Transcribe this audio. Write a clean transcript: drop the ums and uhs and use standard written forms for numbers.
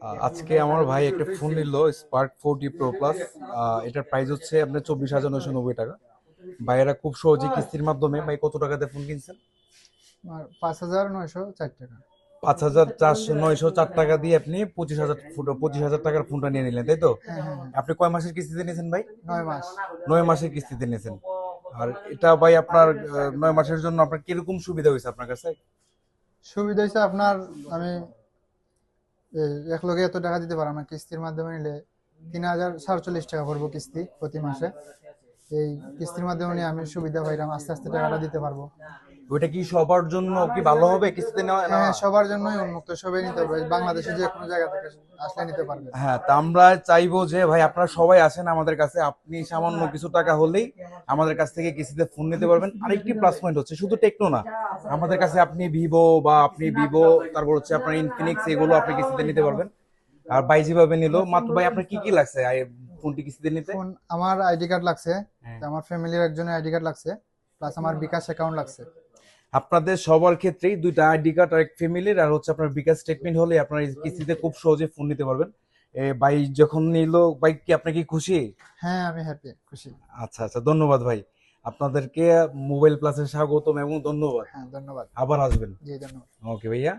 আজকে আমার ভাই একটা ফোন নিল স্পার্ক 40 প্রো প্লাস। এটার প্রাইস হচ্ছে আপনার 24,990 টাকা। ভাইয়েরা খুব সহজে কিস্তির মাধ্যমে, ভাই কত টাকাতে ফোন কিনছেন? আর ৫,৯০৪ টাকা। 5,904 টাকা দিয়ে আপনি 25,000 টাকার ফোনটা নিয়ে নিলেন, তাই তো? হ্যাঁ, হ্যাঁ, হ্যাঁ। আপনি কয় মাসের কিস্তিতে নিয়েছেন ভাই? ৯ মাস। 9 মাসের কিস্তিতে নিয়েছেন। আর এটা ভাই আপনার 9 মাসের জন্য আপনার কিরকম সুবিধা হয়েছে আপনার কাছে? সুবিধা হইছে আপনার, আমি একলগে এত টাকা দিতে পারলাম না। কিস্তির মাধ্যমে নিলে ৩,০৪৭ টাকা পড়বো কিস্তি প্রতি মাসে। এই কিস্তির মাধ্যমে নিয়ে আমি সুবিধা পাইলাম, আস্তে আস্তে টাকাটা দিতে পারবো। ওইটা কি সবার জন্য কি ভালো হবে কিস্তিতে নেওয়া হ্যাঁ, নেওয়া? হ্যাঁ, সবার জন্যই উন্মুক্ত, সবাই নিতে পারবে, বাংলাদেশের যে কোনো জায়গা থেকে আসলে নিতে পারবে। হ্যাঁ, তা আমরা চাইবো যে ভাই আপনারা সবাই আসেন আমাদের কাছে, আপনি সামান্য কিছু টাকা হলেই আমাদের কাছ থেকে কিস্তিতে ফোন নিতে পারবেন। আরেকটি প্লাস পয়েন্ট হচ্ছে শুধু টেকনো না, আমাদের কাছে আপনি ভিভো তারপর হচ্ছে আপনার ইনফিনিক্স, এগুলো আপনি কিস্তিতে নিতে পারবেন। আর ভাই যেভাবে নিল মাত্র, ভাই আপনার কি কি লাগছে ফোনটি কিস্তিতে নিতে? ফোন, আমার আইডি কার্ড লাগছে, হ্যাঁ, তো আমার ফ্যামিলির একজনের আইডি কার্ড লাগছে, প্লাস আমার বিকাশ অ্যাকাউন্ট লাগছে। আপনাদের সবার ক্ষেত্রেই দুইটা আইডি কার্ড আর এক ফ্যামিলির আর হচ্ছে আপনার বিকাশ স্টেটমেন্ট হলে আপনার এই কিস্তিতে খুব সহজে ফোন নিতে পারবেন। ভাই যখন নিল, ভাই কি আপনি কি খুশি? হ্যাঁ, আমি হ্যাপি, খুশি। আচ্ছা আচ্ছা, ধন্যবাদ ভাই। আপনাদেরকে মোবাইল প্লাসে স্বাগতম এবং ধন্যবাদ। হ্যাঁ, ধন্যবাদ। আবার আসবেন। জি, ধন্যবাদ। ওকে ভাইয়া।